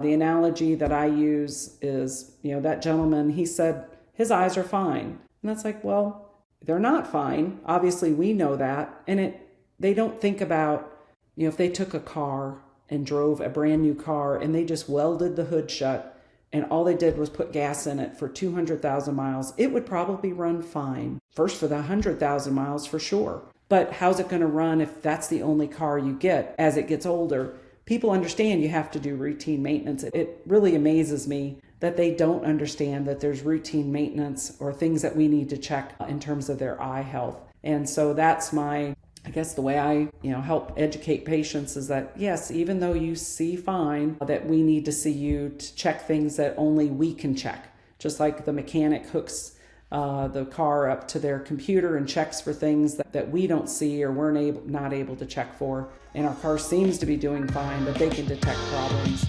The analogy that I use is, that gentleman, he said his eyes are fine. And that's like, well, they're not fine. Obviously, we know that. And they don't think about, if they took a car and drove a brand new car and they just welded the hood shut and all they did was put gas in it for 200,000 miles, it would probably run fine. First for the 100,000 miles for sure. But how's it going to run if that's the only car you get as it gets older? People understand you have to do routine maintenance. It really amazes me that they don't understand that there's routine maintenance or things that we need to check in terms of their eye health. And so that's I guess the way I, help educate patients is that, yes, even though you see fine, that we need to see you to check things that only we can check. Just like the mechanic hooks the car up to their computer and checks for things that we don't see or we're not able to check for. And our car seems to be doing fine, but they can detect problems.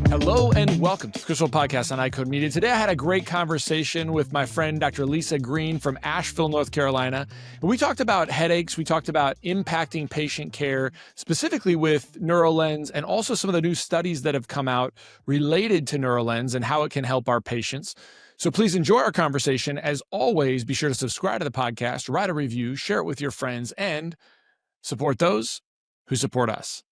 Hello and welcome to the Crystal Podcast on iCode Media. Today I had a great conversation with my friend Dr. Lisa Greene from Asheville, North Carolina. And we talked about headaches. We talked about impacting patient care, specifically with NeuroLens, and also some of the new studies that have come out related to NeuroLens and how it can help our patients. So please enjoy our conversation. As always, be sure to subscribe to the podcast, write a review, share it with your friends, and support those who support us.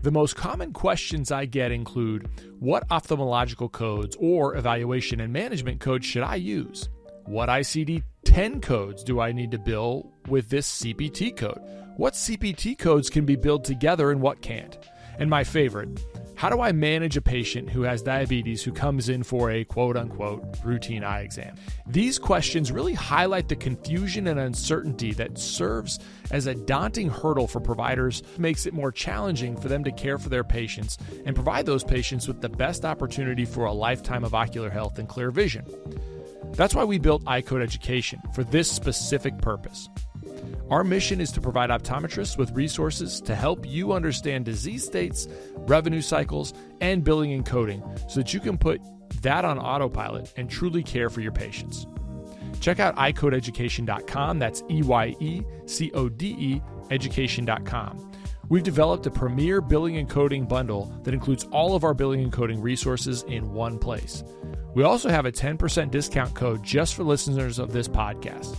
The most common questions I get include, what ophthalmological codes or evaluation and management codes should I use? What ICD-10 codes do I need to bill with this CPT code? What CPT codes can be billed together and what can't? And my favorite, how do I manage a patient who has diabetes who comes in for a quote-unquote routine eye exam? These questions really highlight the confusion and uncertainty that serves as a daunting hurdle for providers, makes it more challenging for them to care for their patients and provide those patients with the best opportunity for a lifetime of ocular health and clear vision. That's why we built iCode Education for this specific purpose. Our mission is to provide optometrists with resources to help you understand disease states, revenue cycles, and billing and coding so that you can put that on autopilot and truly care for your patients. Check out iCodeEducation.com. That's EYECODE education.com. We've developed a premier billing and coding bundle that includes all of our billing and coding resources in one place. We also have a 10% discount code just for listeners of this podcast.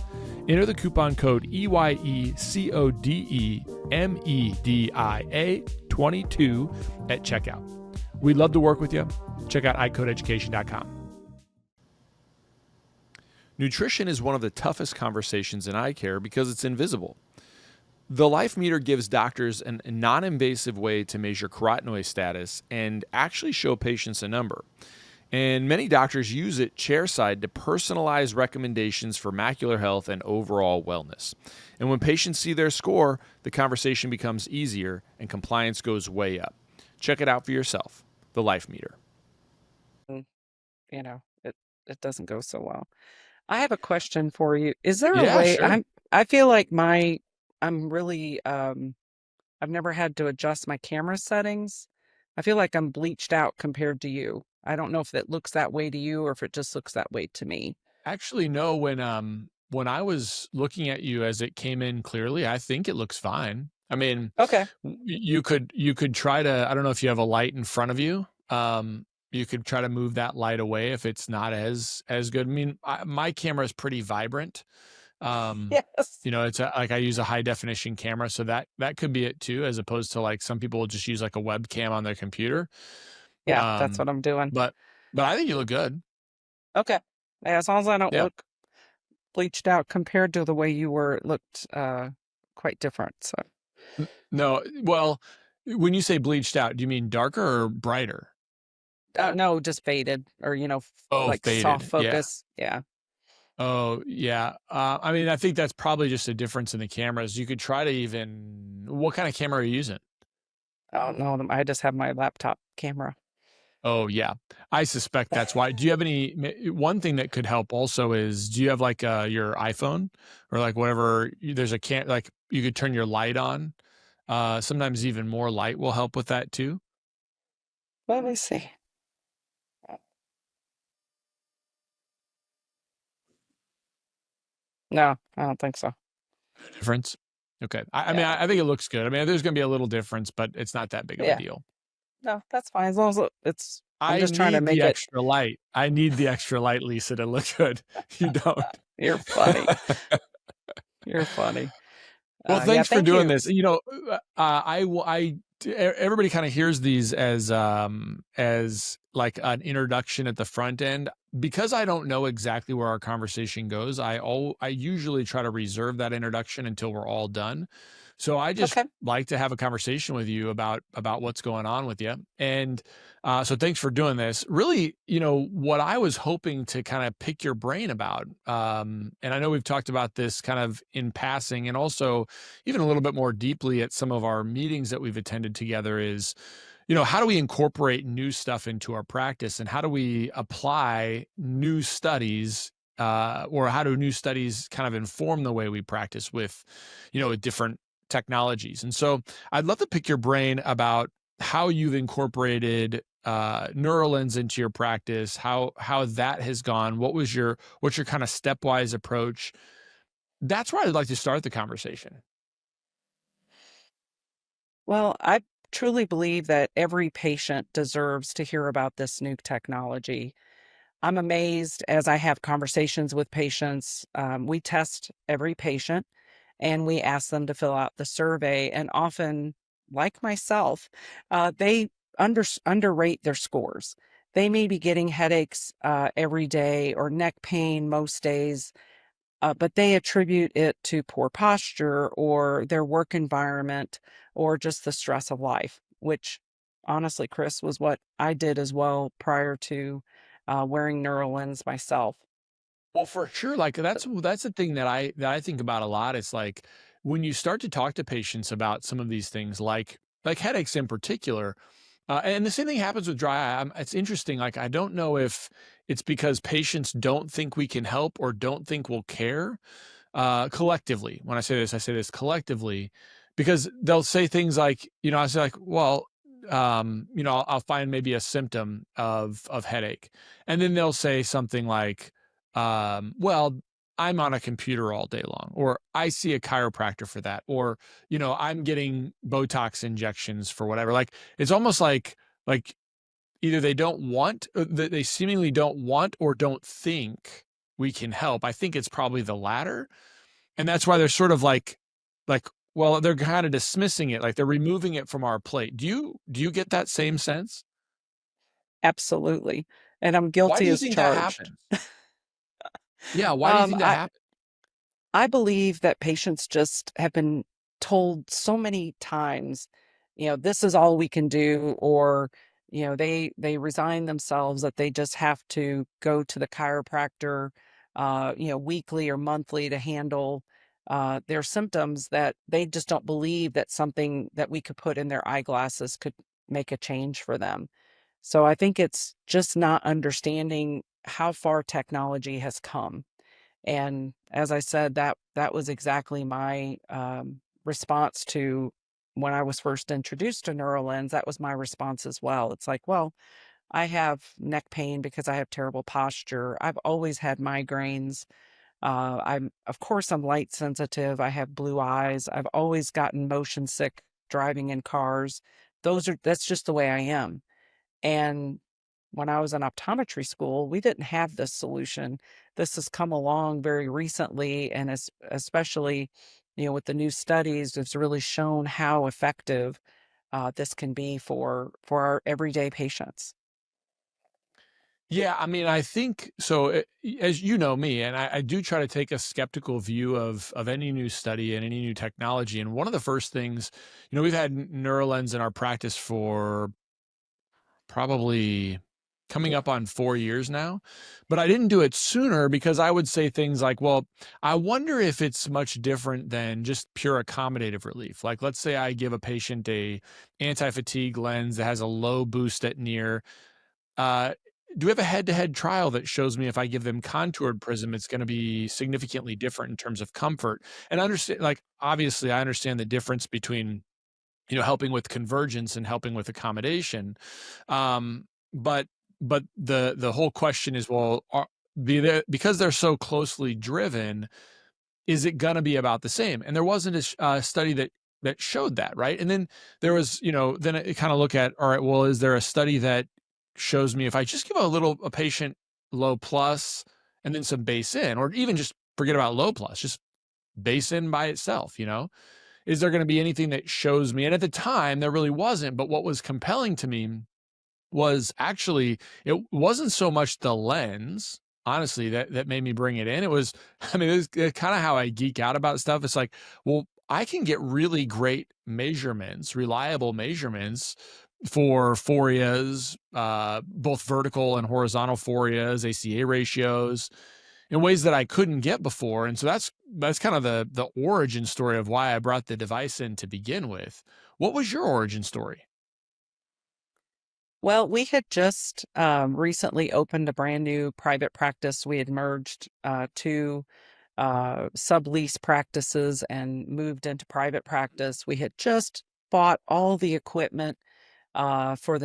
Enter the coupon code EYECODEMEDIA22 at checkout. We'd love to work with you. Check out iCodeEducation.com. Nutrition is one of the toughest conversations in eye care because it's invisible. The Life Meter gives doctors a non-invasive way to measure carotenoid status and actually show patients a number. And many doctors use it chairside to personalize recommendations for macular health and overall wellness. And when patients see their score, the conversation becomes easier and compliance goes way up. Check it out for yourself, the Life Meter. It doesn't go so well. I have a question for you. Is there a Yeah, way sure. I feel like I'm really I've never had to adjust my camera settings. I feel like I'm bleached out compared to you. I don't know if it looks that way to you or if it just looks that way to me. Actually, no, when I was looking at you as it came in clearly, I think it looks fine. I mean, Okay. you could try to, I don't know if you have a light in front of you. You could try to move that light away if it's not as good. I mean, my camera is pretty vibrant. Yes. It's like I use a high definition camera, so that could be it too, as opposed to like some people will just use like a webcam on their computer. Yeah, that's what I'm doing. But I think you look good. Okay. Yeah, as long as I don't Yeah. look bleached out compared to the way you were, it looked quite different. So No, well, when you say bleached out, do you mean darker or brighter? no, just faded or Oh, like soft faded. Yeah. focus. Yeah. Oh, yeah. I mean, I think that's probably just a difference in the cameras. You could try to what kind of camera are you using? Oh no, I just have my laptop camera. Oh, yeah. I suspect that's why. Do you have one thing that could help also is, do you have like your iPhone or like whatever, there's like you could turn your light on. Sometimes even more light will help with that too. Let me see. No, I don't think so. Difference. Okay. I mean, Yeah. I think it looks good. I mean, there's going to be a little difference, but it's not that big of a Yeah. deal. No, that's fine as long as it's I'm I just trying to need make the it. extra light. I need the extra light, Lisa, to look good. You don't. You're funny. You're funny. Well, Yeah, thanks for thank doing you. this. Everybody kind of hears these as like an introduction at the front end. Because I don't know exactly where our conversation goes, I usually try to reserve that introduction until we're all done. So I just Okay. like to have a conversation with you about what's going on with you. And so thanks for doing this. Really, what I was hoping to kind of pick your brain about, and I know we've talked about this kind of in passing and also even a little bit more deeply at some of our meetings that we've attended together is, how do we incorporate new stuff into our practice and how do we apply new studies or how do new studies kind of inform the way we practice with, with different technologies? And so I'd love to pick your brain about how you've incorporated Neuralens into your practice, how that has gone. What's your kind of stepwise approach? That's where I'd like to start the conversation. Well, I truly believe that every patient deserves to hear about this new technology. I'm amazed as I have conversations with patients. We test every patient and we ask them to fill out the survey. And often, like myself, they underrate their scores. They may be getting headaches every day or neck pain most days, but they attribute it to poor posture or their work environment or just the stress of life, which honestly, Chris, was what I did as well prior to wearing Neuralens myself. Well, for sure, like that's the thing that I think about a lot. It's like when you start to talk to patients about some of these things, like headaches in particular, and the same thing happens with dry eye. It's interesting. Like I don't know if it's because patients don't think we can help or don't think we'll care, collectively. When I say this collectively, because they'll say things like, I say like, well, I'll find maybe a symptom of headache, and then they'll say something like, well, I'm on a computer all day long, or I see a chiropractor for that, or I'm getting Botox injections for whatever. Like it's almost like either they don't want, they seemingly don't want, or don't think we can help. I think it's probably the latter, and that's why they're sort of like, well, they're kind of dismissing it, like they're removing it from our plate. Do you get that same sense? Absolutely. And I'm Why do guilty you as think that charged. happens? Yeah, why do you Um, think that I, happens? I believe that patients just have been told so many times, this is all we can do, or, they resign themselves that they just have to go to the chiropractor, weekly or monthly to handle their symptoms that they just don't believe that something that we could put in their eyeglasses could make a change for them. So I think it's just not understanding how far technology has come. And as I said, that was exactly my response to when I was first introduced to Neuralens. That was my response as well. It's like, well, I have neck pain because I have terrible posture. I've always had migraines. Of course, I'm light sensitive. I have blue eyes. I've always gotten motion sick driving in cars. That's just the way I am. And when I was in optometry school, we didn't have this solution. This has come along very recently, and especially, with the new studies, it's really shown how effective this can be for our everyday patients. Yeah, I mean, I think so. As you know me, and I do try to take a skeptical view of any new study and any new technology. And one of the first things, we've had Neuralens in our practice for probably coming up on 4 years now, but I didn't do it sooner because I would say things like, well, I wonder if it's much different than just pure accommodative relief. Like, let's say I give a patient a anti-fatigue lens that has a low boost at near. Uh, do we have a head-to-head trial that shows me if I give them contoured prism, it's going to be significantly different in terms of comfort? And understand, like, obviously, I understand the difference between helping with convergence and helping with accommodation. Um, but the whole question is, well, because they're so closely driven, is it going to be about the same? And there wasn't a study that showed that, right? And then there was, then it kind of look at, all right, well, is there a study that shows me if I just give a patient low plus and then some base in, or even just forget about low plus, just base in by itself, is there going to be anything that shows me? And at the time, there really wasn't. But what was compelling to me was actually, it wasn't so much the lens, honestly, that made me bring it in. It was, I mean, it was kind of how I geek out about stuff. It's like, well, I can get really great measurements, reliable measurements for phorias, both vertical and horizontal phorias, ACA ratios, in ways that I couldn't get before. And so that's kind of the origin story of why I brought the device in to begin with. What was your origin story? Well, we had just recently opened a brand new private practice. We had merged two sublease practices and moved into private practice. We had just bought all the equipment for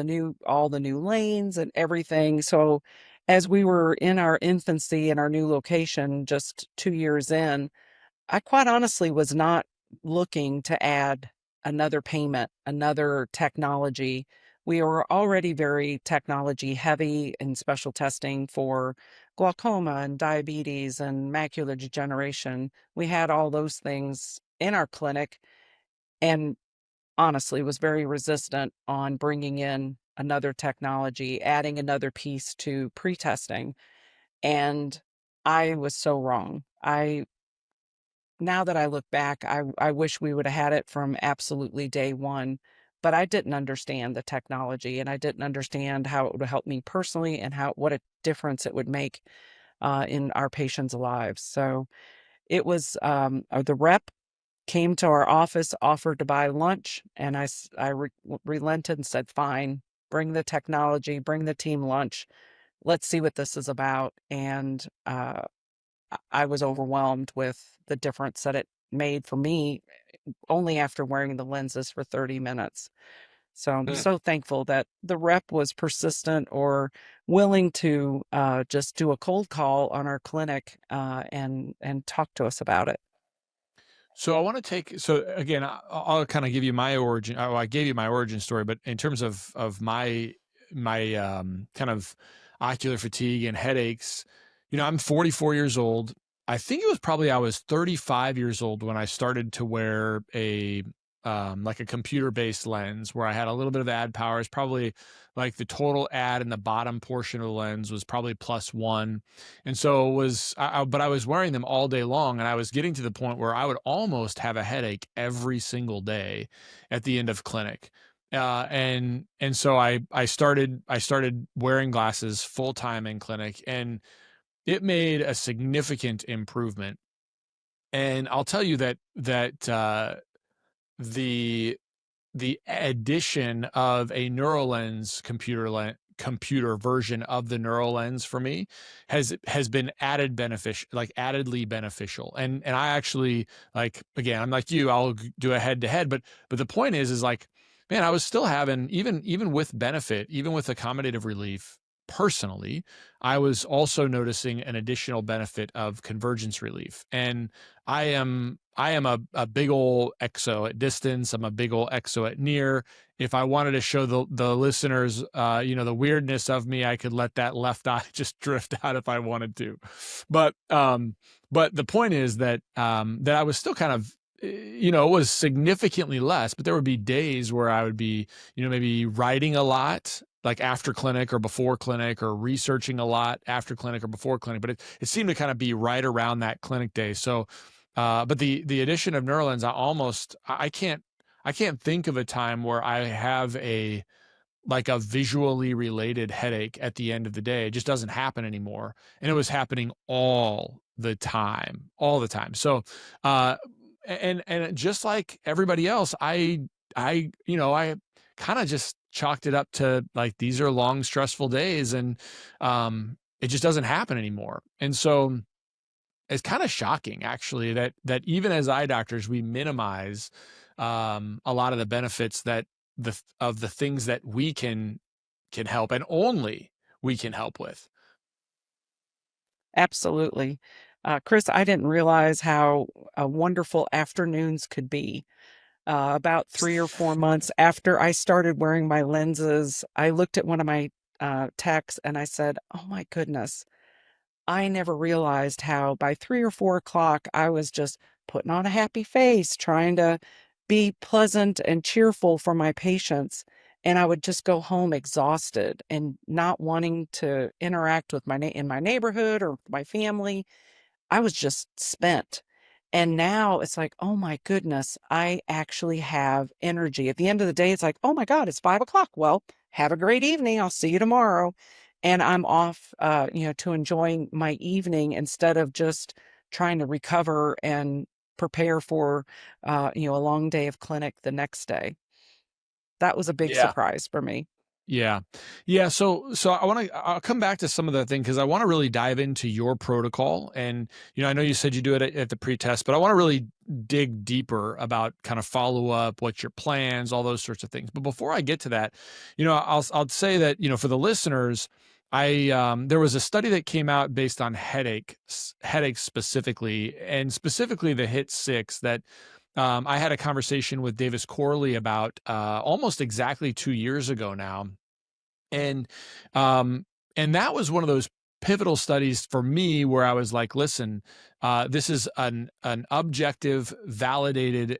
all the new lanes and everything. So as we were in our infancy in our new location, just 2 years in, I quite honestly was not looking to add another payment, another technology. We were already very technology heavy in special testing for glaucoma and diabetes and macular degeneration. We had all those things in our clinic and honestly was very resistant on bringing in another technology, adding another piece to pre-testing. And I was so wrong. Now that I look back, I wish we would have had it from absolutely day one, but I didn't understand the technology and I didn't understand how it would help me personally and what a difference it would make in our patients' lives. So it was the rep came to our office, offered to buy lunch, and relented and said, "Fine, bring the technology, bring the team lunch. Let's see what this is about." And I was overwhelmed with the difference that it made for me only after wearing the lenses for 30 minutes. So I'm so thankful that the rep was persistent or willing to just do a cold call on our clinic and talk to us about it. So I want to so again, I'll kind of give you my origin. I gave you my origin story, but in terms of my kind of ocular fatigue and headaches, I'm 44 years old. I think it was probably I was 35 years old when I started to wear like a computer-based lens where I had a little bit of ad power. It's probably like the total ad in the bottom portion of the lens was probably +1. And so it was, but I was wearing them all day long, and I was getting to the point where I would almost have a headache every single day at the end of clinic. And so I started wearing glasses full time in clinic, and it made a significant improvement. And I'll tell you that the addition of a NeuroLens computer version of the NeuroLens for me has been addedly beneficial. And I actually, like, again, I'm like you, I'll do a head to head, but the point is like, man, I was still having, even with benefit, even with accommodative relief, personally, I was also noticing an additional benefit of convergence relief. And I am a big old exo at distance. I'm a big old exo at near. If I wanted to show the listeners, the weirdness of me, I could let that left eye just drift out if I wanted to. But the point is that that I was still kind of, it was significantly less, but there would be days where I would be, maybe writing a lot, like after clinic or before clinic, or researching a lot after clinic or before clinic. But it seemed to kind of be right around that clinic day. So, but the addition of NeuroLens, I can't think of a time where I have a visually related headache at the end of the day. It just doesn't happen anymore. And it was happening all the time. So, and just like everybody else, I kind of just chalked it up to like, these are long, stressful days, and it just doesn't happen anymore. And so it's kind of shocking, actually, that even as eye doctors, we minimize a lot of the benefits of the things that we can help, and only we can help with. Absolutely. Chris, I didn't realize how wonderful afternoons could be. About 3 or 4 months after I started wearing my lenses, I looked at one of my texts and I said, "Oh my goodness, I never realized how by 3 or 4 o'clock I was just putting on a happy face, trying to be pleasant and cheerful for my patients." And I would just go home exhausted and not wanting to interact with in my neighborhood or my family. I was just spent. And now it's like, oh my goodness, I actually have energy. At the end of the day, it's like, oh my God, it's 5 o'clock. Well, have a great evening. I'll see you tomorrow. And I'm off, to enjoying my evening instead of just trying to recover and prepare for, a long day of clinic the next day. That was a big Yeah. surprise for me. Yeah. Yeah. So I'll come back to some of the things because I want to really dive into your protocol. And, I know you said you do it at the pre-test, but I want to really dig deeper about kind of follow up, what's your plans, all those sorts of things. But before I get to that, I'll say that, for the listeners, there was a study that came out based on headaches specifically, and specifically the HIT 6 that I had a conversation with Davis Corley about almost exactly 2 years ago now. And um, and that was one of those pivotal studies for me where I was like, listen, this is an objective, validated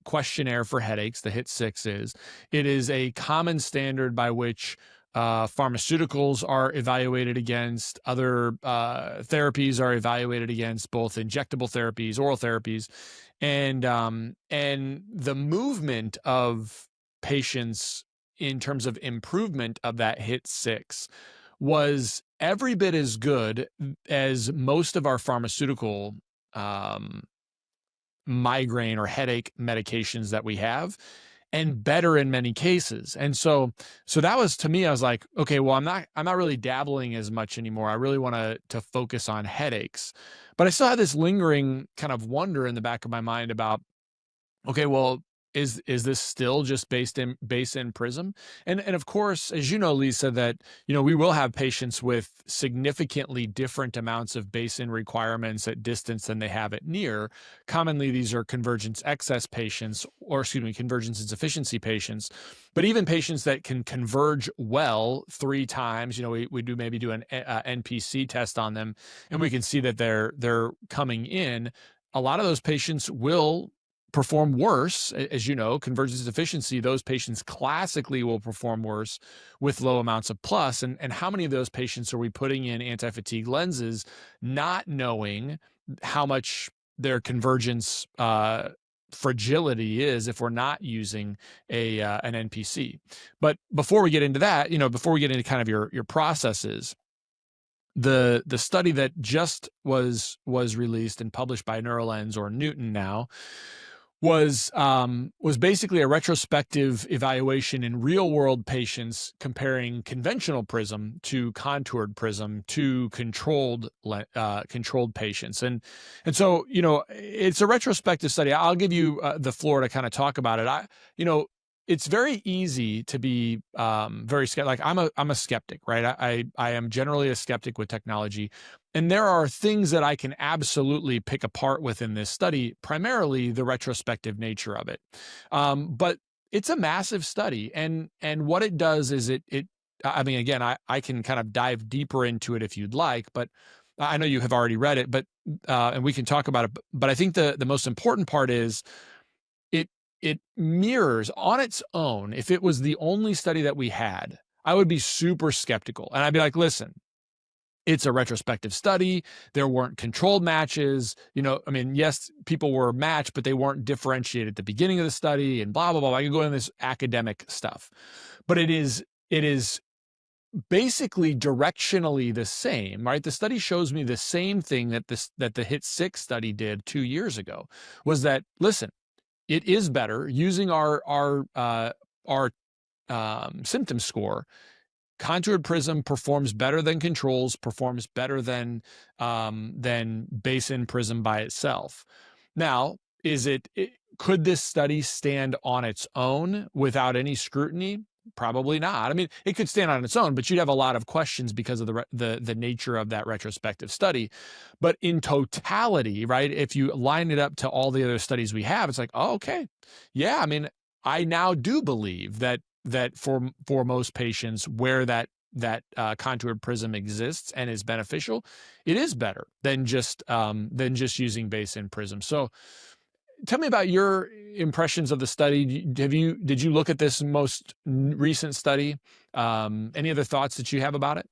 questionnaire for headaches. The HIT 6 is. It is a common standard by which pharmaceuticals are evaluated against, other therapies are evaluated against, both injectable therapies, oral therapies, and the movement of patients in terms of improvement of that HIT 6 was every bit as good as most of our pharmaceutical migraine or headache medications that we have, and better in many cases. And so that was, to me, I was like, okay, well, I'm not really dabbling as much anymore. I really want to focus on headaches. But I still had this lingering kind of wonder in the back of my mind about, okay, well, is this still just based in Prism? And of course, as you know, Lisa, that we will have patients with significantly different amounts of basin requirements at distance than they have at near. Commonly, these are convergence excess patients, or excuse me, convergence insufficiency patients. But even patients that can converge well 3 times, we do maybe do an NPC test on them, and we can see that they're coming in. A lot of those patients will perform worse. As you know, convergence deficiency, those patients classically will perform worse with low amounts of plus. And how many of those patients are we putting in anti-fatigue lenses, not knowing how much their convergence fragility is if we're not using an NPC? But before we get into that, before we get into kind of your processes, the study that just was released and published by NeuroLens, or Newton now, was basically a retrospective evaluation in real world patients comparing conventional Prism to contoured Prism to controlled patients. And so, it's a retrospective study. I'll give you the floor to kind of talk about it. It's very easy to be very skeptical. Like I'm a skeptic, right? I am generally a skeptic with technology. And there are things that I can absolutely pick apart within this study, primarily the retrospective nature of it. But it's a massive study. And what it does is I mean, again, I can kind of dive deeper into it if you'd like, but I know you have already read it, but and we can talk about it. But I think the most important part is it mirrors on its own. If it was the only study that we had, I would be super skeptical. And I'd be like, listen, it's a retrospective study. There weren't controlled matches. I mean, yes, people were matched, but they weren't differentiated at the beginning of the study and blah, blah, blah. I could go into this academic stuff, but it is basically directionally the same, right? The study shows me the same thing that the HIT 6 study did 2 years ago, was that, listen, it is better using our symptom score. Contoured Prism performs better than controls, performs better than basin Prism by itself. Now, could this study stand on its own without any scrutiny? Probably not. I mean, it could stand on its own, but you'd have a lot of questions because of the nature of that retrospective study. But in totality, right, if you line it up to all the other studies we have, it's like, oh, okay, yeah. I mean, I now do believe that for most patients where that contoured prism exists and is beneficial, it is better than just using base in prism. So tell me about your impressions of the study. Did you look at this most recent study? Any other thoughts that you have about it?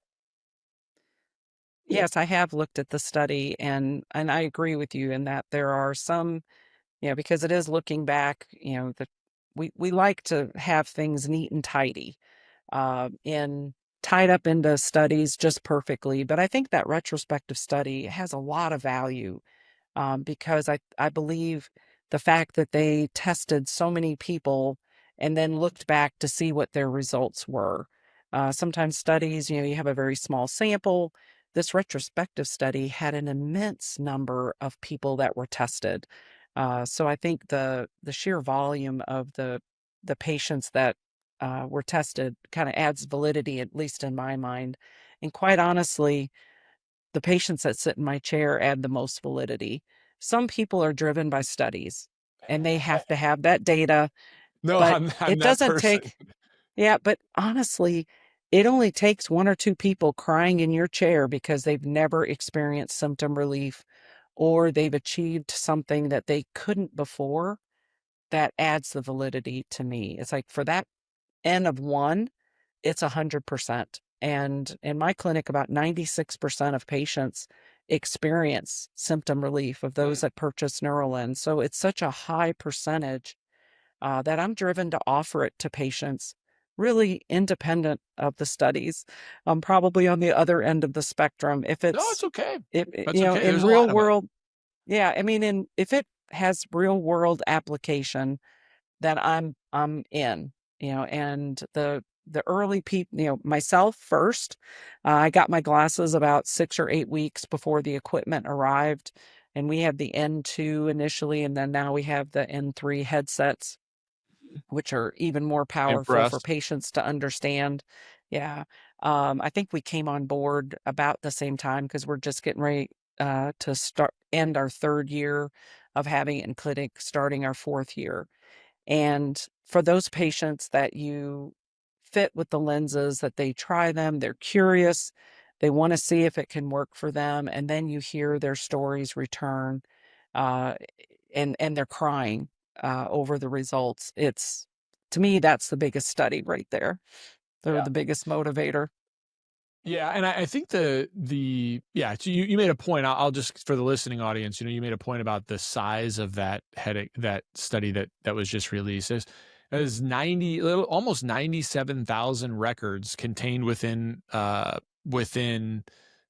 Yes, I have looked at the study, and I agree with you in that there are some, because it is looking back, that we like to have things neat and tidy, in tied up into studies just perfectly. But I think that retrospective study has a lot of value, because I believe the fact that they tested so many people and then looked back to see what their results were. Sometimes studies, you have a very small sample. This retrospective study had an immense number of people that were tested. So I think the sheer volume of the patients that were tested kind of adds validity, at least in my mind. And quite honestly, the patients that sit in my chair add the most validity. Some people are driven by studies and they have to have that data, No, but I'm it that doesn't person. take, yeah, but honestly, it only takes one or two people crying in your chair because they've never experienced symptom relief or they've achieved something that they couldn't before. That adds the validity to me. It's like for that N of one, it's 100%. And in my clinic, about 96% of patients experience symptom relief of those that purchase Neuralin. So it's such a high percentage that I'm driven to offer it to patients, really independent of the studies. I'm probably on the other end of the spectrum. If No, it's, it's okay. if, That's okay. in There's a real lot of them. world, yeah, I mean, if it has real world application, that I'm in, and the early people, myself first, I got my glasses about 6 or 8 weeks before the equipment arrived, and we had the N2 initially, and then now we have the N3 headsets, which are even more powerful for Impressed. patients to understand. Yeah. I think we came on board about the same time because we're just getting ready to end our third year of having it in clinic, starting our fourth year. And for those patients that you fit with the lenses, that they try them, they're curious, they want to see if it can work for them, and then you hear their stories return, uh, and they're crying over the results. It's to me that's the biggest study right there. They're Yeah. the biggest motivator. Yeah, and I think yeah. So you made a point. I'll just for the listening audience, you made a point about the size of that headache that study that was just released. There's almost 97,000 records contained within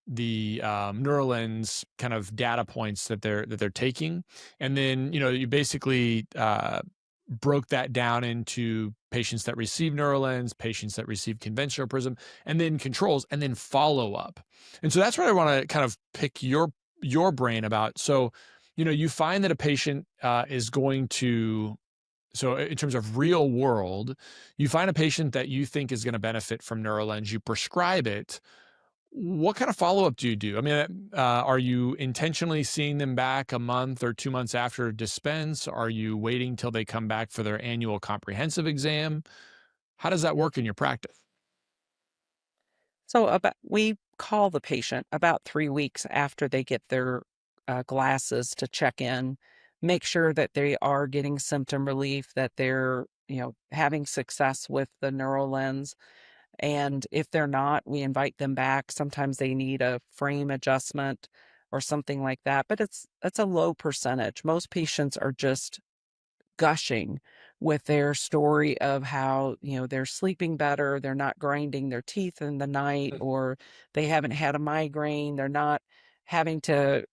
the Neuralens kind of data points that they're taking, and then you basically broke that down into patients that receive Neuralens, patients that receive conventional Prism, and then controls, and then follow up. And so that's what I want to kind of pick your brain about. So, you find that a patient is going to. So, in terms of real world, you find a patient that you think is going to benefit from Neuralens, you prescribe it. What kind of follow up do you do? I mean, are you intentionally seeing them back a month or 2 months after dispense? Are you waiting till they come back for their annual comprehensive exam? How does that work in your practice? So about we call the patient about 3 weeks after they get their glasses to check in, make sure that they are getting symptom relief, that they're having success with the neural lens, and if they're not, we invite them back. Sometimes they need a frame adjustment or something like that, but it's a low percentage. Most patients are just gushing with their story of how, they're sleeping better, they're not grinding their teeth in the night, or they haven't had a migraine, they're not having to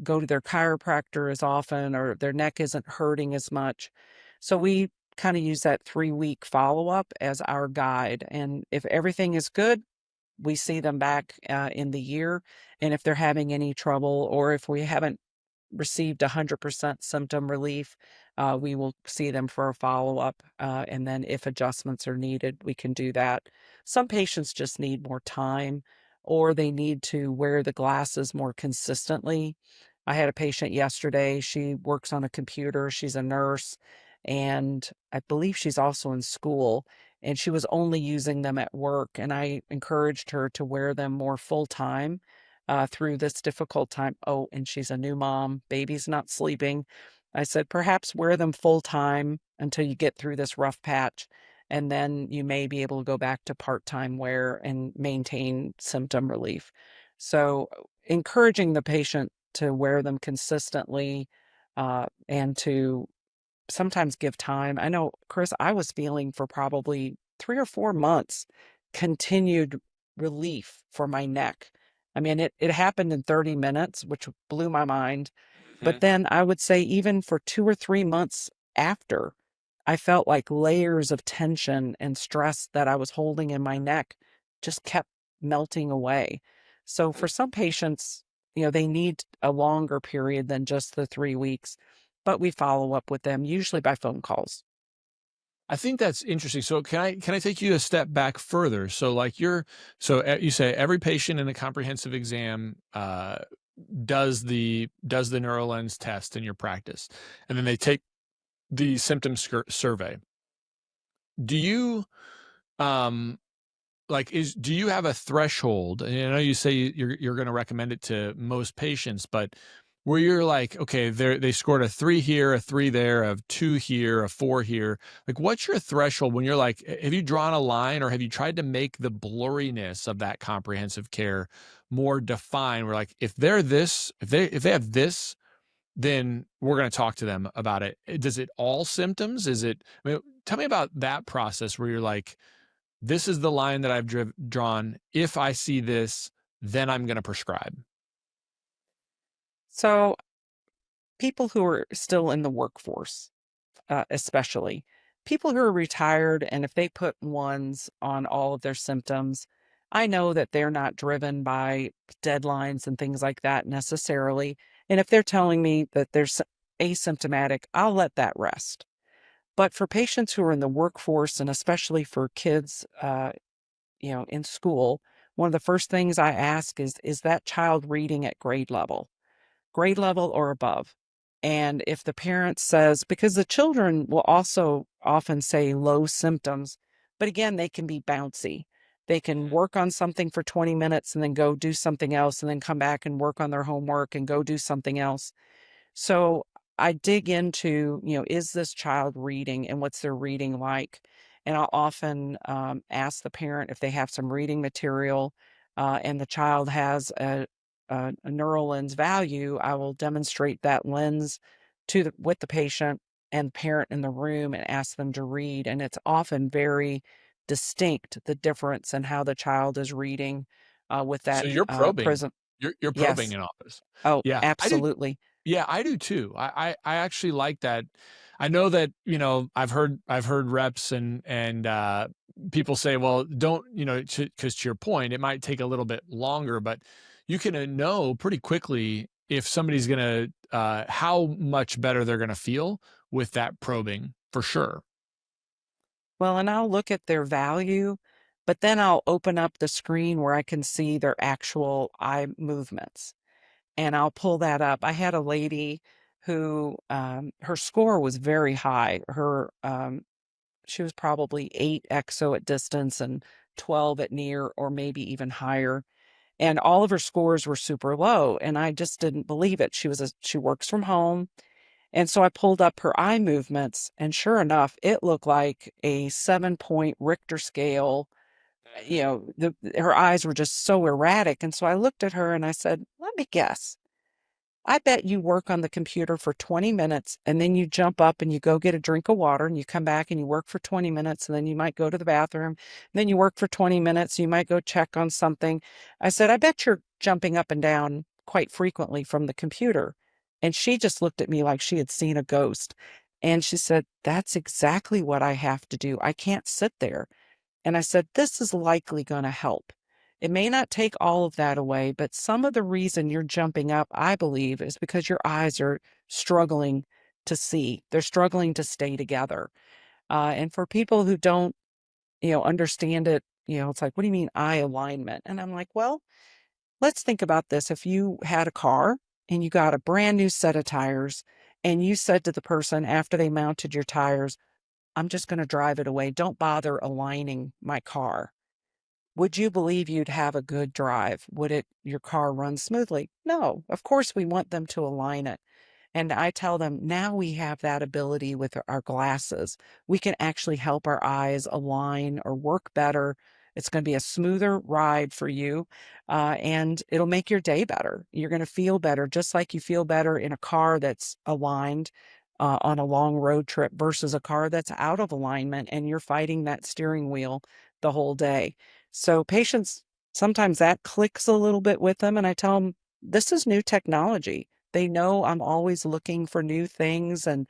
go to their chiropractor as often, or their neck isn't hurting as much. So we kind of use that 3 week follow up as our guide. And if everything is good, we see them back in the year. And if they're having any trouble, or if we haven't received 100% symptom relief, we will see them for a follow-up. And then if adjustments are needed, we can do that. Some patients just need more time or they need to wear the glasses more consistently. I had a patient yesterday. She works on a computer. She's a nurse, and I believe she's also in school. And she was only using them at work. And I encouraged her to wear them more full time through this difficult time. Oh, and she's a new mom. Baby's not sleeping. I said, perhaps wear them full time until you get through this rough patch. And then you may be able to go back to part time wear and maintain symptom relief. So, encouraging the patient to wear them consistently and to sometimes give time. I know, Chris, I was feeling for probably 3 or 4 months continued relief for my neck. I mean, it happened in 30 minutes, which blew my mind. But Mhm. then I would say even for 2 or 3 months after, I felt like layers of tension and stress that I was holding in my neck just kept melting away. So for some patients, they need a longer period than just the 3 weeks, but we follow up with them usually by phone calls. I think that's interesting. So can I take you a step back further? So like you say every patient in the comprehensive exam does the NeuroLens test in your practice, and then they take the symptom survey. Do you um do you have a threshold? And I know you say you're going to recommend it to most patients, but where you're like, okay, they scored a 3 here, a 3 there, a 2 here, a 4 here. Like, what's your threshold when you're like, have you drawn a line or have you tried to make the blurriness of that comprehensive care more defined? Where like, if they have this, then we're going to talk to them about it. Does it all symptoms? I mean, tell me about that process where you're like, this is the line that I've drawn. If I see this, then I'm going to prescribe. So people who are still in the workforce, especially people who are retired, and if they put ones on all of their symptoms, I know that they're not driven by deadlines and things like that necessarily. And if they're telling me that they're asymptomatic, I'll let that rest. But for patients who are in the workforce, and especially for kids, in school, one of the first things I ask is that child reading at grade level or above? And if the parent says, because the children will also often say low symptoms, but again, they can be bouncy. They can work on something for 20 minutes and then go do something else and then come back and work on their homework and go do something else. So I dig into, is this child reading and what's their reading like? And I'll often ask the parent if they have some reading material and the child has a neural lens value. I will demonstrate that lens with the patient and parent in the room and ask them to read. And it's often very distinct, the difference in how the child is reading with So that you're probing. prism. You're probing Yes. in office. Oh, Yeah, I do. absolutely. Yeah, I do too. I actually like that. I know that, I've heard reps and people say, well, don't, because to your point, it might take a little bit longer, but you can know pretty quickly if somebody's going to, how much better they're going to feel with that probing for sure. Well, and I'll look at their value, but then I'll open up the screen where I can see their actual eye movements and I'll pull that up. I had a lady who her score was very high. She was probably 8 exo at distance and 12 at near, or maybe even higher. And all of her scores were super low. And I just didn't believe it. She works from home. And so I pulled up her eye movements, and sure enough, it looked like a 7-point Richter scale. Her eyes were just so erratic. And so I looked at her and I said, let me guess. I bet you work on the computer for 20 minutes and then you jump up and you go get a drink of water and you come back and you work for 20 minutes and then you might go to the bathroom. And then you work for 20 minutes. You might go check on something. I said, I bet you're jumping up and down quite frequently from the computer. And she just looked at me like she had seen a ghost. And she said, that's exactly what I have to do. I can't sit there. And I said, this is likely going to help. It may not take all of that away, but some of the reason you're jumping up, I believe, is because your eyes are struggling to see. They're struggling to stay together. And for people who don't, understand it, it's like, what do you mean eye alignment? And I'm like, well, let's think about this. If you had a car and you got a brand new set of tires and you said to the person after they mounted your tires, I'm just going to drive it away. Don't bother aligning my car. Would you believe you'd have a good drive? Would your car run smoothly? No, of course we want them to align it. And I tell them now we have that ability with our glasses. We can actually help our eyes align or work better. It's going to be a smoother ride for you, and it'll make your day better. You're going to feel better, just like you feel better in a car that's aligned on a long road trip versus a car that's out of alignment and you're fighting that steering wheel the whole day. So patients, sometimes that clicks a little bit with them, and I tell them, this is new technology. They know I'm always looking for new things and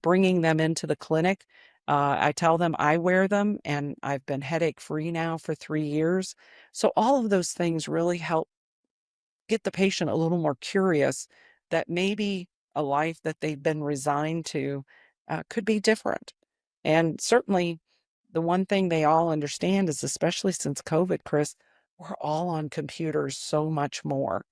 bringing them into the clinic. I tell them I wear them and I've been headache free now for 3 years. So all of those things really help get the patient a little more curious that maybe a life that they've been resigned to could be different. And certainly the one thing they all understand is, especially since COVID, Chris, we're all on computers so much more.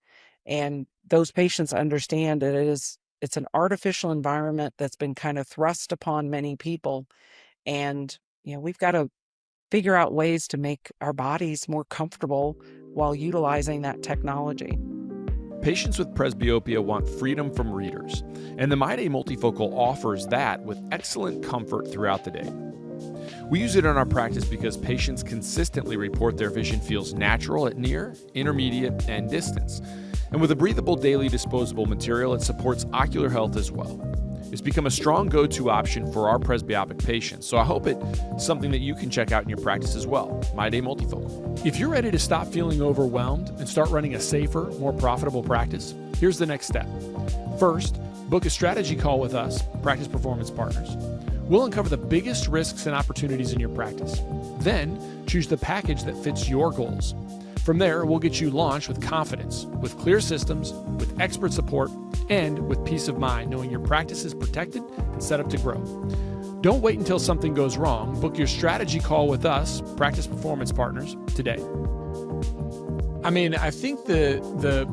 And those patients understand that it's an artificial environment that's been kind of thrust upon many people. And, we've got to figure out ways to make our bodies more comfortable while utilizing that technology. Patients with presbyopia want freedom from readers, and the MyDay multifocal offers that with excellent comfort throughout the day. We use it in our practice because patients consistently report their vision feels natural at near, intermediate, and distance. And with a breathable daily disposable material, it supports ocular health as well. It's become a strong go-to option for our presbyopic patients, so I hope it's something that you can check out in your practice as well. MyDay multifocal. If you're ready to stop feeling overwhelmed and start running a safer, more profitable practice, here's the next step. First, book a strategy call with us, Practice Performance Partners. We'll uncover the biggest risks and opportunities in your practice. Then, choose the package that fits your goals. From there, we'll get you launched with confidence, with clear systems, with expert support, and with peace of mind, knowing your practice is protected and set up to grow. Don't wait until something goes wrong. Book your strategy call with us, Practice Performance Partners, today. I mean, I think the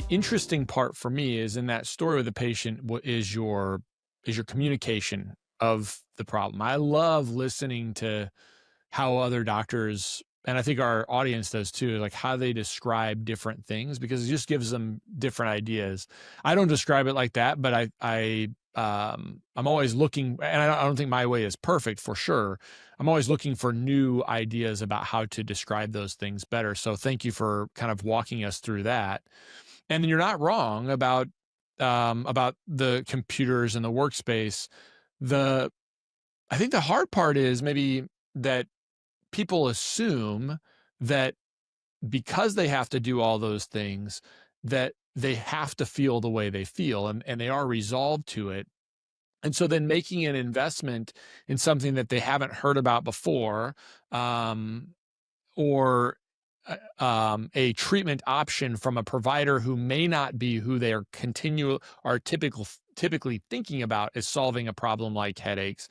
interesting part for me is in that story with the patient is your communication of the problem. I love listening to how other doctors, and I think our audience does too, like how they describe different things, because it just gives them different ideas. I don't describe it like that, but I'm always looking, and I don't think my way is perfect for sure. I'm always looking for new ideas about how to describe those things better. So thank you for kind of walking us through that. And you're not wrong about the computers and the workspace. I think the hard part is maybe that people assume that because they have to do all those things, that they have to feel the way they feel, and they are resolved to it. And so then making an investment in something that they haven't heard about before, or a treatment option from a provider who may not be who they are typically thinking about as solving a problem like headaches.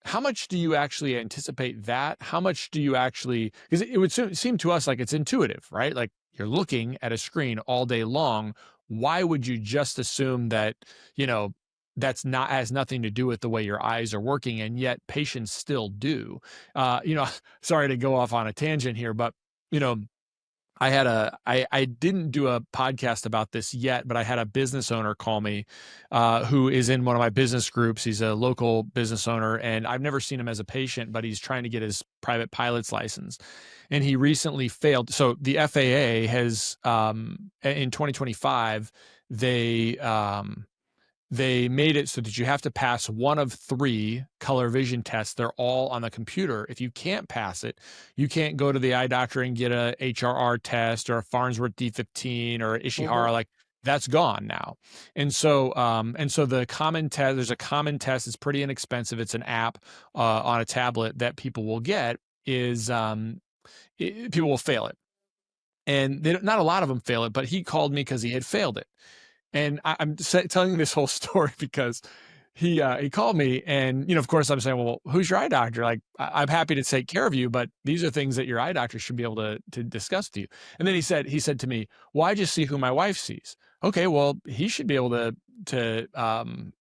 How much do you actually anticipate that? How much do you actually, because it would seem to us like it's intuitive, right? Like you're looking at a screen all day long. Why would you just assume that, has nothing to do with the way your eyes are working, and yet patients still do? Sorry to go off on a tangent here, but, I didn't do a podcast about this yet, but I had a business owner call me, who is in one of my business groups. He's a local business owner, and I've never seen him as a patient, but he's trying to get his private pilot's license. And he recently failed. So the FAA has, in 2025, they made it so that you have to pass one of 3 color vision tests. They're all on the computer. If you can't pass it, you can't go to the eye doctor and get a HRR test or a Farnsworth D15 or Ishihara. Mhm. Like that's gone now. And so the common test, there's a common test. It's pretty inexpensive. It's an app on a tablet that people will get. People will fail it, and not a lot of them fail it. But he called me because he had failed it. And I'm telling this whole story because he called me, and of course I'm saying, well, who's your eye doctor? Like, I'm happy to take care of you, but these are things that your eye doctor should be able to discuss with you. And then he said to me, well, I just see who my wife sees. Okay, well, he should be able to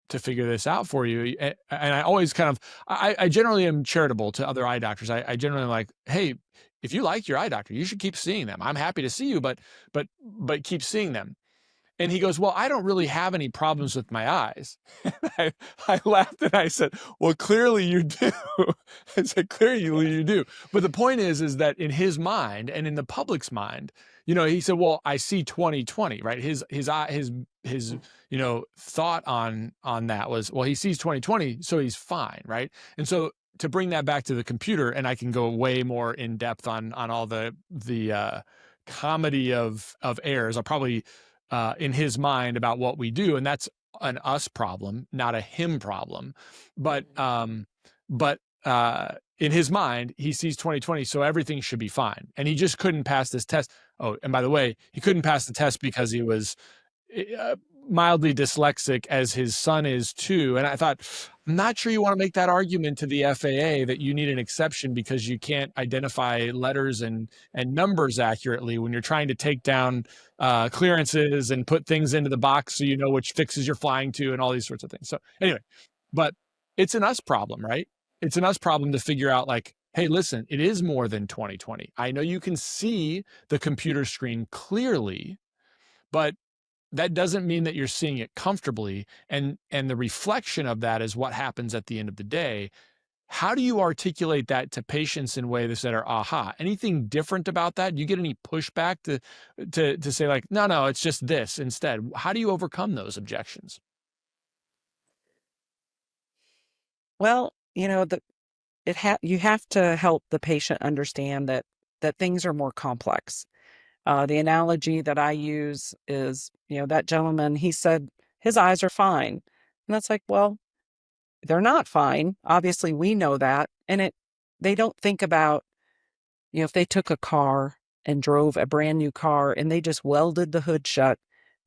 figure this out for you. And I always kind of, I generally am charitable to other eye doctors. I generally am like, hey, if you like your eye doctor, you should keep seeing them. I'm happy to see you, but keep seeing them. And he goes, well, I don't really have any problems with my eyes. I, I laughed and I said, well, clearly you do. I said, clearly you do. But the point is that in his mind and in the public's mind, he said, well, I see 20/20, right? His thought on that was, well, he sees 20/20, so he's fine, right? And so to bring that back to the computer, and I can go way more in depth on all the comedy of errors. I'll probably in his mind about what we do, and that's an us problem, not a him problem. But in his mind, he sees 20/20, so everything should be fine, and he just couldn't pass this test. Oh, and by the way, he couldn't pass the test because he was uh, mildly dyslexic, as his son is too. And I thought, I'm not sure you want to make that argument to the FAA that you need an exception because you can't identify letters and numbers accurately when you're trying to take down clearances and put things into the box so you know which fixes you're flying to and all these sorts of things. So anyway, but it's an us problem, right? It's an us problem to figure out, like, hey, listen, it is more than 20/20. I know you can see the computer screen clearly, but that doesn't mean that you're seeing it comfortably. And the reflection of that is what happens at the end of the day. How do you articulate that to patients in ways that are aha? Anything different about that? Do you get any pushback to say, like, no, it's just this instead? How do you overcome those objections? Well, you have to help the patient understand that things are more complex. The analogy that I use is, that gentleman, he said his eyes are fine. And that's like, well, they're not fine. Obviously, we know that. And they don't think about, if they took a car and drove a brand new car and they just welded the hood shut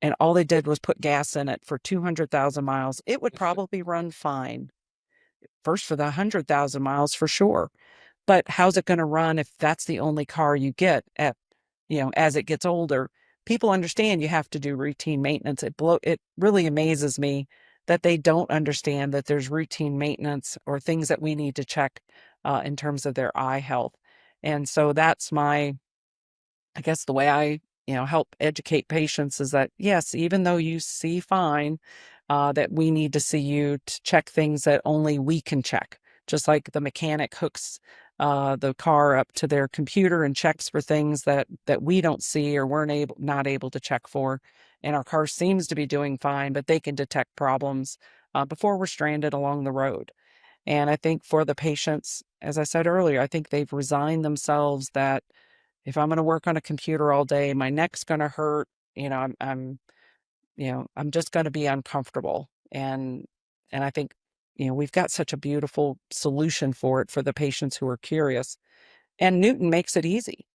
and all they did was put gas in it for 200,000 miles, it would probably run fine. First for the 100,000 miles for sure. But how's it going to run if that's the only car you get as it gets older? People understand you have to do routine maintenance. It really amazes me that they don't understand that there's routine maintenance or things that we need to check in terms of their eye health. And so that's I guess the way I, help educate patients is that, yes, even though you see fine, that we need to see you to check things that only we can check. Just like the mechanic hooks the car up to their computer and checks for things that we don't see or not able to check for, and our car seems to be doing fine, but they can detect problems before we're stranded along the road. And I think for the patients, as I said earlier, I think they've resigned themselves that if I'm going to work on a computer all day, my neck's going to hurt. I'm just going to be uncomfortable. And I think, we've got such a beautiful solution for it for the patients who are curious. And Newton makes it easy.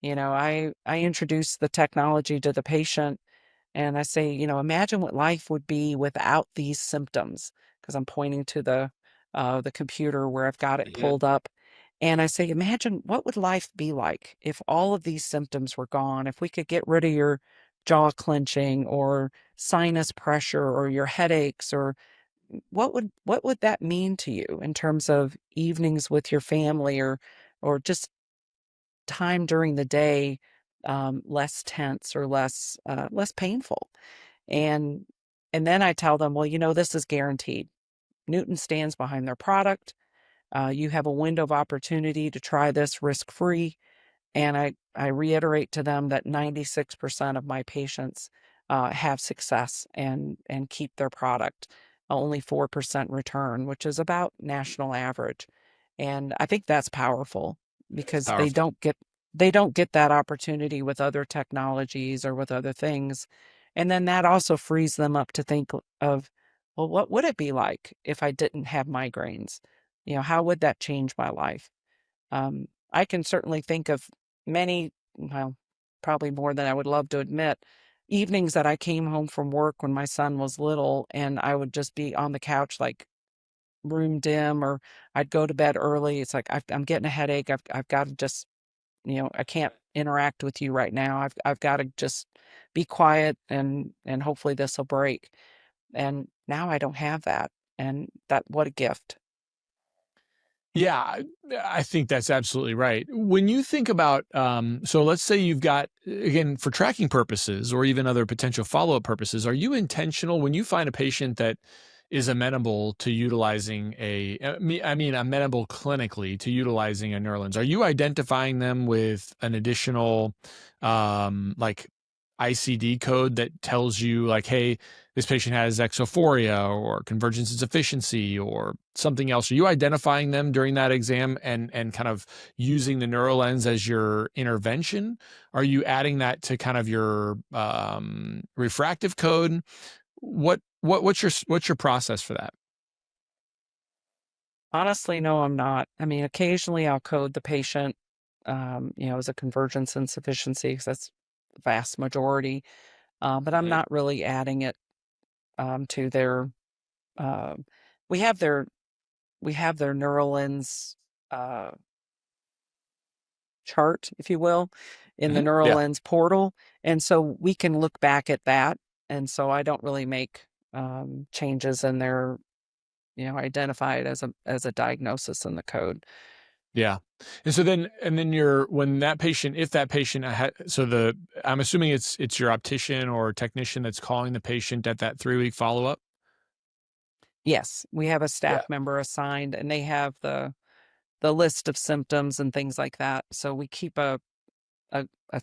I introduce the technology to the patient and I say, imagine what life would be without these symptoms, because I'm pointing to the computer where I've got it pulled up. And I say, imagine what would life be like if all of these symptoms were gone, if we could get rid of your jaw clenching or sinus pressure or your headaches, or what would that mean to you in terms of evenings with your family, or just time during the day, less tense or less painful. And and then I tell them, well, this is guaranteed. Newton stands behind their product. You have a window of opportunity to try this risk free. And I reiterate to them that 96% of my patients have success and keep their product. Only 4% return, which is about national average. And I think that's powerful It's because they powerful. don't get that opportunity with other technologies or with other things. And then that also frees them up to think of, well, what would it be like if I didn't have migraines? How would that change my life? I can certainly think of many, well, probably more than I would love to admit, evenings that I came home from work when my son was little, and I would just be on the couch, like room dim, or I'd go to bed early. It's like I'm getting a headache. I've got to just, I can't interact with you right now. I've got to just be quiet, and hopefully this will break. And now I don't have that. And that, what a gift. Yeah, I think that's absolutely right. When you think about, so let's say you've got, again, for tracking purposes or even other potential follow-up purposes, are you intentional when you find a patient that is amenable to utilizing amenable clinically to utilizing a Neuralens? Are you identifying them with an additional, like ICD code that tells you like, hey, this patient has exophoria or convergence insufficiency or something else? Are you identifying them during that exam and kind of using the Neuralens as your intervention? Are you adding that to kind of your refractive code? What's your process for that? Honestly, no, I'm not. I mean, occasionally I'll code the patient, as a convergence insufficiency, because that's the vast majority. But I'm Mhm. not really adding it to their. Uh, we have their Neuralens uh, chart, if you will, in the Mhm. Yeah. Neuralens portal, and so we can look back at that. And so I don't really make changes in their, identify it as a diagnosis in the code. Yeah. And then when that patient, if that patient I'm assuming it's your optician or technician that's calling the patient at that 3-week follow-up? Yes, we have a Yeah. staff member assigned, and they have the list of symptoms and things like that. So we keep a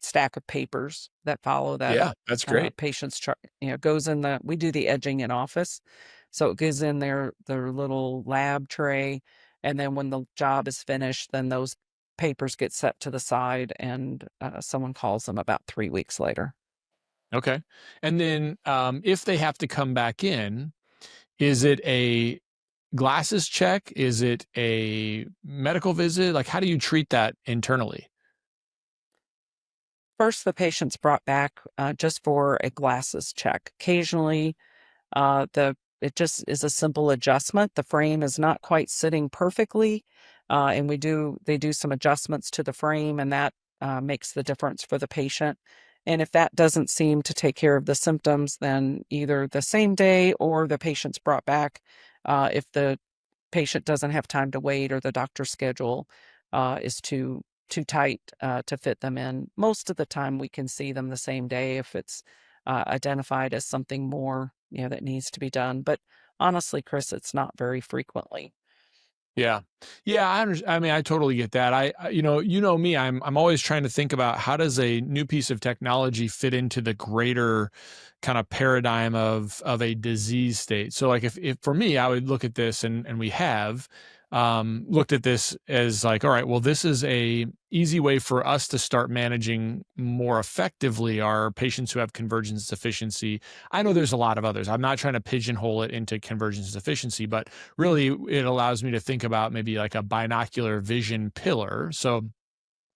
stack of papers that follow that Yeah, that's great. patient's chart. Goes in the we do the edging in office, so it goes in their little lab tray, and then when the job is finished, then those papers get set to the side, and someone calls them about 3 weeks later. Okay. And then, if they have to come back in, is it a glasses check? Is it a medical visit? Like, how do you treat that internally? First, the patient's brought back just for a glasses check. Occasionally, the it just is a simple adjustment. The frame is not quite sitting perfectly, and they do some adjustments to the frame, and that makes the difference for the patient. And if that doesn't seem to take care of the symptoms, then either the same day or the patient's brought back. If the patient doesn't have time to wait or the doctor's schedule is too tight to fit them in. Most of the time, we can see them the same day if it's identified as something more, that needs to be done. But honestly, Chris, it's not very frequently. Yeah. Yeah, I mean, I totally get that. You know me, I'm always trying to think about how does a new piece of technology fit into the greater kind of paradigm of a disease state. So like if for me, I would look at this and we have looked at this as like, all right, well, this is a easy way for us to start managing more effectively our patients who have convergence deficiency. I know there's a lot of others. I'm not trying to pigeonhole it into convergence deficiency, but really it allows me to think about maybe like a binocular vision pillar. So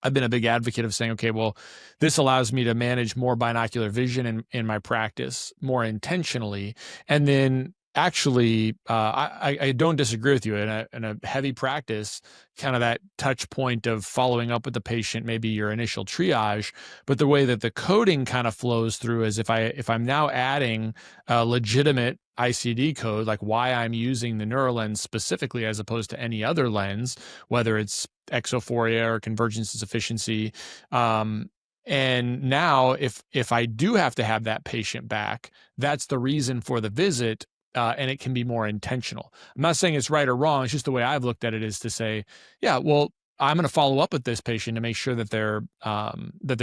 I've been a big advocate of saying, okay, well, this allows me to manage more binocular vision in my practice more intentionally. And then actually, I don't disagree with you in a heavy practice, kind of that touch point of following up with the patient, maybe your initial triage, but the way that the coding kind of flows through is if I'm now adding a legitimate ICD code, like why I'm using the Neuralens specifically as opposed to any other lens, whether it's exophoria or convergence insufficiency. And now if I do have to have that patient back, that's the reason for the visit. And it can be more intentional. I'm not saying it's right or wrong. It's just the way I've looked at it is to say, yeah, well, I'm going to follow up with this patient to make sure that they're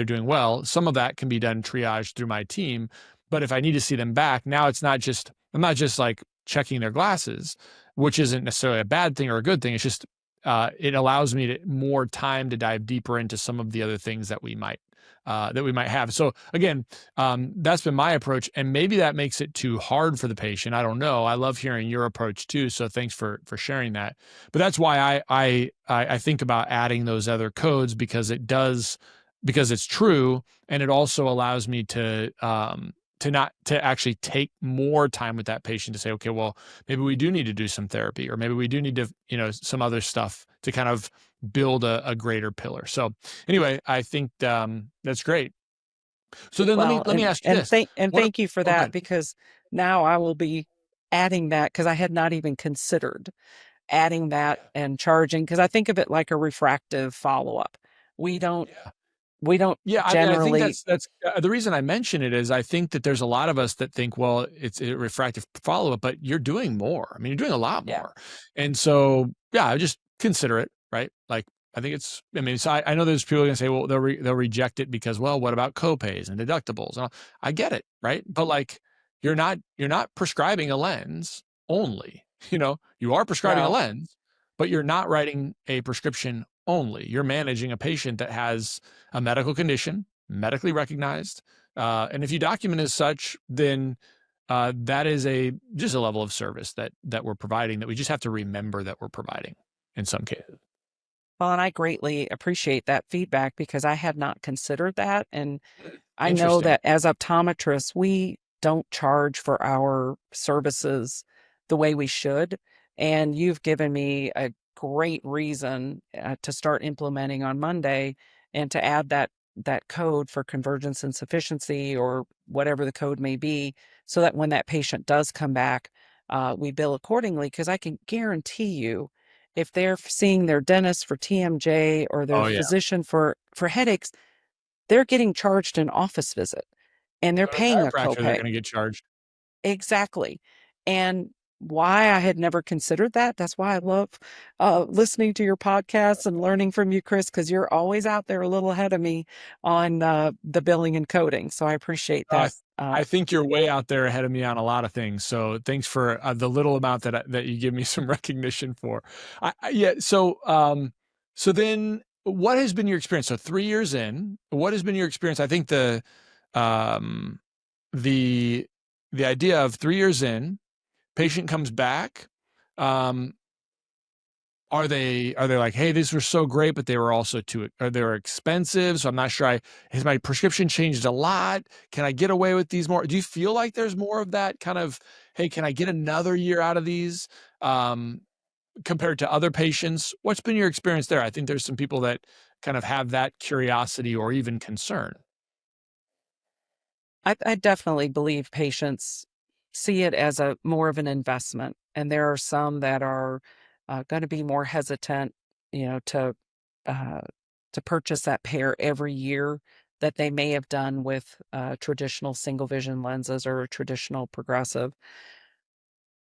doing well. Some of that can be done triage through my team, but if I need to see them back, now I'm not just like checking their glasses, which isn't necessarily a bad thing or a good thing. It's just it allows me more time to dive deeper into some of the other things that we might have. So again, that's been my approach, and maybe that makes it too hard for the patient. I don't know. I love hearing your approach too. So thanks for sharing that. But that's why I think about adding those other codes because it does because it's true, and it also allows me to not to actually take more time with that patient to say, okay, well, maybe we do need to do some therapy, or maybe we do need to, some other stuff to kind of build a greater pillar. So anyway, I think that's great. So then Well, let me ask you this. What? thank you for Oh, that, good. because now I will be adding that, because I had not even considered adding that and charging, because I think of it like a refractive follow-up. We don't Yeah. we don't Yeah, I mean, I think generally. that's the reason I mention it is I think that there's a lot of us that think, well, it's a refractive follow up, but you're doing more. I mean, you're doing a lot Yeah. more, and so yeah, I just consider it, right? Like, I think it's. I mean, so I know there's people going to say, well, they'll reject it because, well, what about copays and deductibles? And I get it, right? But like, you're not prescribing a lens only. You are prescribing a No. lens, but you're not writing a prescription only. You're managing a patient that has a medical condition, medically recognized. And if you document as such, then that is just a level of service that we're providing that we just have to remember that we're providing in some cases. Well, and I greatly appreciate that feedback, because I had not considered that. And I know Interesting. that as optometrists, we don't charge for our services the way we should. And you've given me a great reason to start implementing on Monday, and to add that code for convergence insufficiency, or whatever the code may be, so that when that patient does come back, we bill accordingly. Because I can guarantee you, if they're seeing their dentist for TMJ, or their Oh yeah. physician for headaches, they're getting charged an office visit, and they're Go to a paying a chiropractor, they're copay. going to get charged. Exactly. And why I had never considered that, that's why I love listening to your podcasts and learning from you, Chris, because you're always out there a little ahead of me on the billing and coding. So I appreciate Uh, that. I think you're way out there ahead of me on a lot of things. So thanks for the little amount that you give me some recognition for. Yeah. So then, what has been your experience? So 3 years in, what has been your experience? I think um, the the idea of 3 years in, patient comes back. Um, are they like, hey, these were so great, but they were also they were expensive, so I'm not sure has my prescription changed a lot? Can I get away with these more? Do you feel like there's more of that kind of, hey, can I get another year out of these, um, compared to other patients? What's been your experience there? I think there's some people that kind of have that curiosity or even concern. I definitely believe patients see it as a more of an investment, and there are some that are going to be more hesitant, you know, uh, to purchase that pair every year, that they may have done with traditional single vision lenses or a traditional progressive.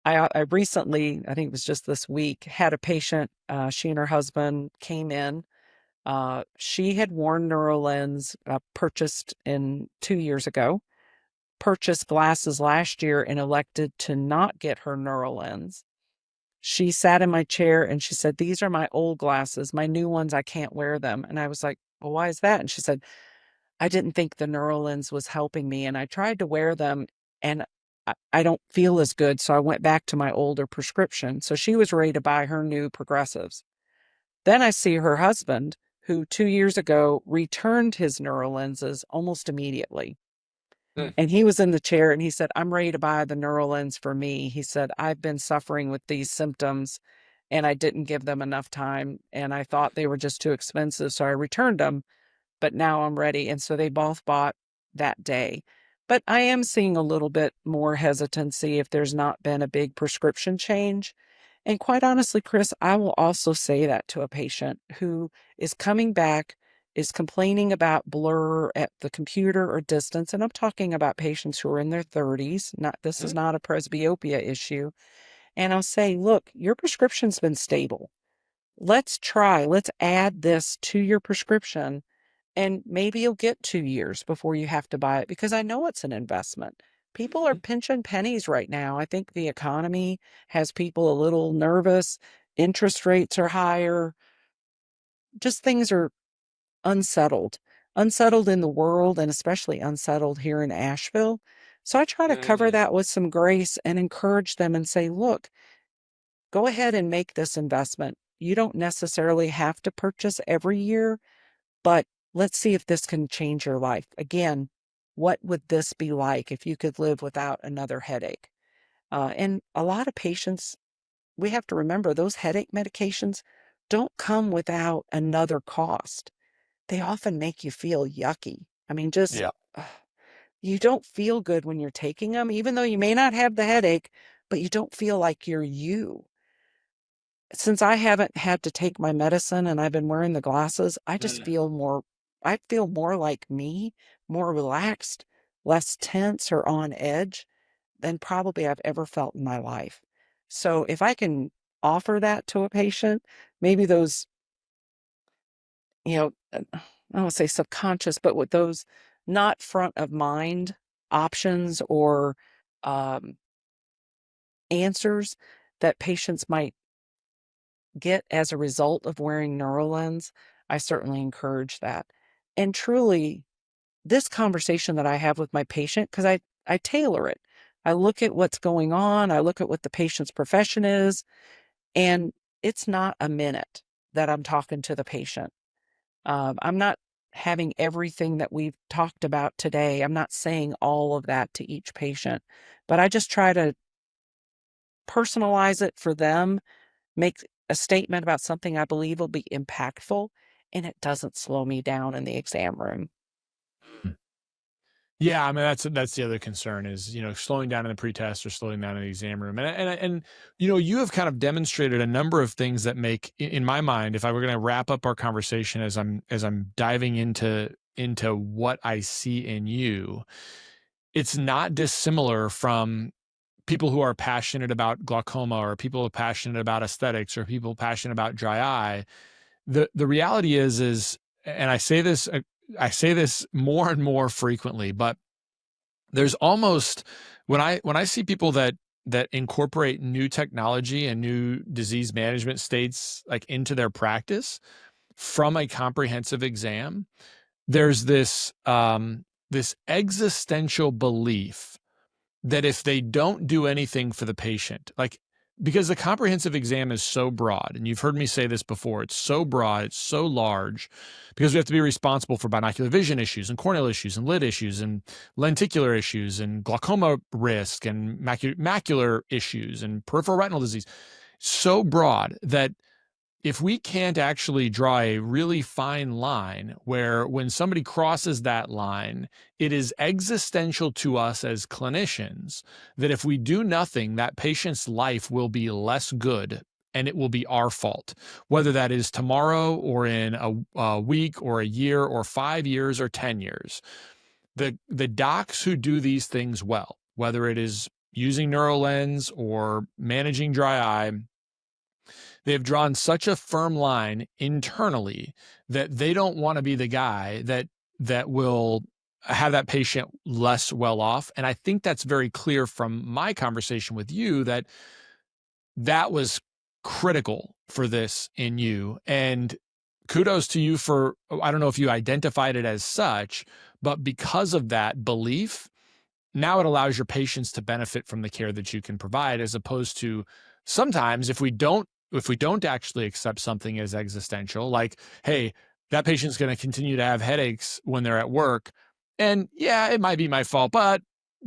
I recently, I think it was just this week, had a patient. She and her husband came in. She had worn NeuroLens, purchased in 2 years ago, purchased glasses last year, and elected to not get her NeuroLens. She sat in my chair and she said, "These are my old glasses. My new ones, I can't wear them." And I was like, "Well, why is that?" And she said, "I didn't think the NeuroLens was helping me, and I tried to wear them, and I don't feel as good. So I went back to my older prescription." So she was ready to buy her new progressives. Then I see her husband, who 2 years ago returned his NeuroLenses almost immediately. Mm. And he was in the chair and he said, "I'm ready to buy the NeuroLens for me." He said, "I've been suffering with these symptoms, and I didn't give them enough time, and I thought they were just too expensive. So I returned them, but now I'm ready." And so they both bought that day. But I am seeing a little bit more hesitancy if there's not been a big prescription change. And quite honestly, Chris, I will also say that to a patient who is coming back, is complaining about blur at the computer or distance. And I'm talking about patients who are in their 30s. This is Mhm. not a presbyopia issue. And I'll say, "Look, your prescription's been stable. Let's add this to your prescription, and maybe you'll get 2 years before you have to buy it," because I know it's an investment. People are pinching pennies right now. I think the economy has people a little nervous. Interest rates are higher. Just things are unsettled, unsettled in the world, and especially unsettled here in Asheville. So I try to cover Mhm. that with some grace and encourage them and say, "Look, go ahead and make this investment. You don't necessarily have to purchase every year, but let's see if this can change your life. Again, what would this be like if you could live without another headache? And a lot of patients, we have to remember those headache medications don't come without another cost. They often make you feel yucky. I mean, just Yeah. ugh, you don't feel good when you're taking them, even though you may not have the headache, but you don't feel like you're you. Since I haven't had to take my medicine and I've been wearing the glasses, I feel more like me, more relaxed, less tense or on edge than probably I've ever felt in my life. So if I can offer that to a patient, maybe those, I don't want to say subconscious, but with those not front of mind options or um, answers that patients might get as a result of wearing NeuroLens, I certainly encourage that. And truly, this conversation that I have with my patient, because I tailor it. I look at what's going on, I look at what the patient's profession is, and it's not a minute that I'm talking to the patient. I'm not having everything that we've talked about today. I'm not saying all of that to each patient, but I just try to personalize it for them, make a statement about something I believe will be impactful, and it doesn't slow me down in the exam room. Yeah, I mean that's the other concern is, slowing down in the pretest or slowing down in the exam room. And you have kind of demonstrated a number of things that make, in my mind, if I were going to wrap up our conversation as I'm diving into what I see in you, it's not dissimilar from people who are passionate about glaucoma or people who are passionate about aesthetics or people passionate about dry eye. The reality is, and I say this more and more frequently, but there's almost, when I see people that incorporate new technology and new disease management states like into their practice from a comprehensive exam, there's this existential belief that if they don't do anything for the patient, like, because the comprehensive exam is so broad, and you've heard me say this before, it's so broad, it's so large, because we have to be responsible for binocular vision issues and corneal issues and lid issues and lenticular issues and glaucoma risk and macular issues and peripheral retinal disease. So broad that if we can't actually draw a really fine line where when somebody crosses that line, it is existential to us as clinicians that if we do nothing, that patient's life will be less good and it will be our fault, whether that is tomorrow or in a week or a year or 5 years or 10 years. The docs who do these things well, whether it is using NeuroLens or managing dry eye, they have drawn such a firm line internally that they don't want to be the guy that will have that patient less well off. And I think that's very clear from my conversation with you that was critical for this in you. And kudos to you for, I don't know if you identified it as such, but because of that belief, now it allows your patients to benefit from the care that you can provide, as opposed to sometimes if we don't actually accept something as existential, like, hey, that patient's going to continue to have headaches when they're at work, and yeah, it might be my fault, but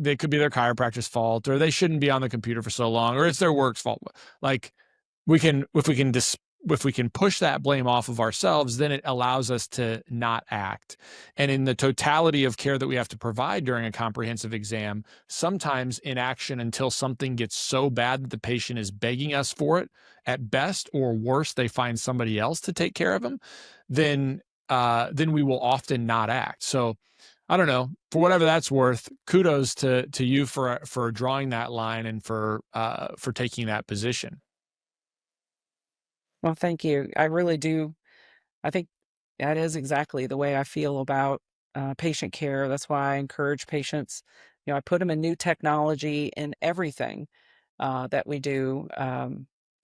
it could be their chiropractor's fault, or they shouldn't be on the computer for so long, or it's their work's fault. Like, if we can push that blame off of ourselves, then it allows us to not act. And in the totality of care that we have to provide during a comprehensive exam, sometimes inaction until something gets so bad that the patient is begging us for it at best, or worse, they find somebody else to take care of them, then we will often not act. So I don't know, for whatever that's worth, kudos to you for drawing that line and for taking that position. Well, thank you. I really do. I think that is exactly the way I feel about patient care. That's why I encourage patients. I put them in new technology in everything that we do,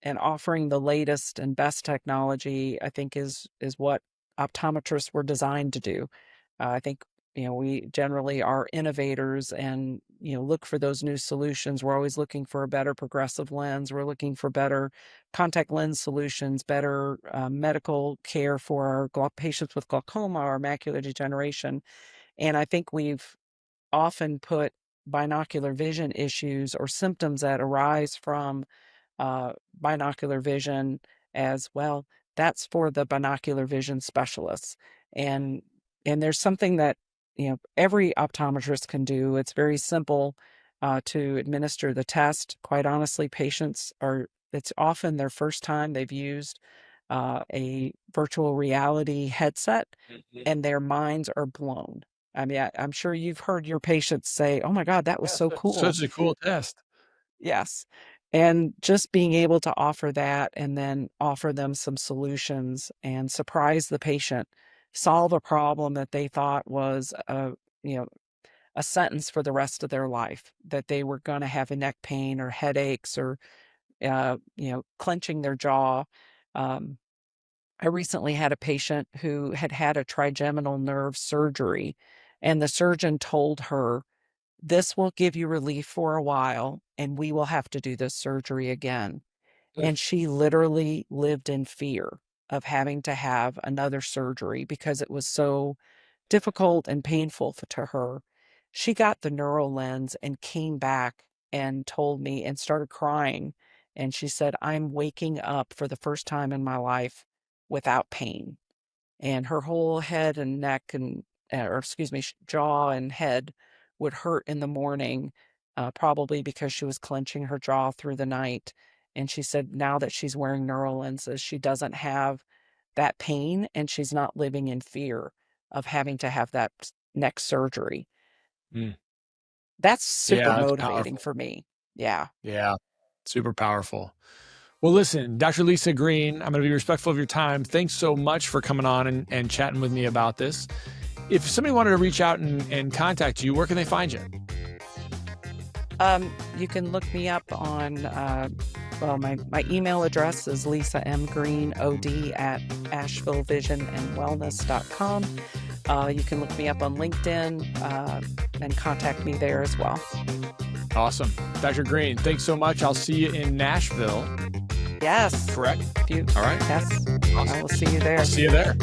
and offering the latest and best technology. I think is what optometrists were designed to do. I think we generally are innovators and, look for those new solutions. We're always looking for a better progressive lens. We're looking for better contact lens solutions, better medical care for our patients with glaucoma or macular degeneration. And I think we've often put binocular vision issues or symptoms that arise from binocular vision as well. That's for the binocular vision specialists. And there's something that every optometrist can do. It's very simple to administer the test. Quite honestly, it's often their first time they've used a virtual reality headset, and their minds are blown. I mean, I'm sure you've heard your patients say, "Oh my God, that was so cool." Such a cool test. Yes. And just being able to offer that and then offer them some solutions and surprise the patient, solve a problem that they thought was you know, a sentence for the rest of their life, that they were going to have a neck pain or headaches or, clenching their jaw. Um, I recently had a patient who had had a trigeminal nerve surgery, and the surgeon told her, "This will give you relief for a while, and we will have to do this surgery again." And she literally lived in fear of having to have another surgery because it was so difficult and painful to her. She got the neural lens and came back and told me and started crying. And she said, "I'm waking up for the first time in my life without pain." And her whole head and neck and or excuse me, jaw and head would hurt in the morning, probably because she was clenching her jaw through the night. And she said now that she's wearing neural lenses, she doesn't have that pain and she's not living in fear of having to have that next surgery. Mm. That's super Yeah, that's motivating powerful. for me. Yeah. Yeah, super powerful. Well, listen, Dr. Lisa Greene, I'm going to be respectful of your time. Thanks so much for coming on and chatting with me about this. If somebody wanted to reach out and contact you, where can they find you? You can look me up on, my email address is lisaMgreenod@ashevillevisionandwellness.com. You can look me up on LinkedIn and contact me there as well. Awesome. Dr. Greene, thanks so much. I'll see you in Nashville. Yes. Correct? All right. Yes. Awesome. I will see you there. I'll see you there.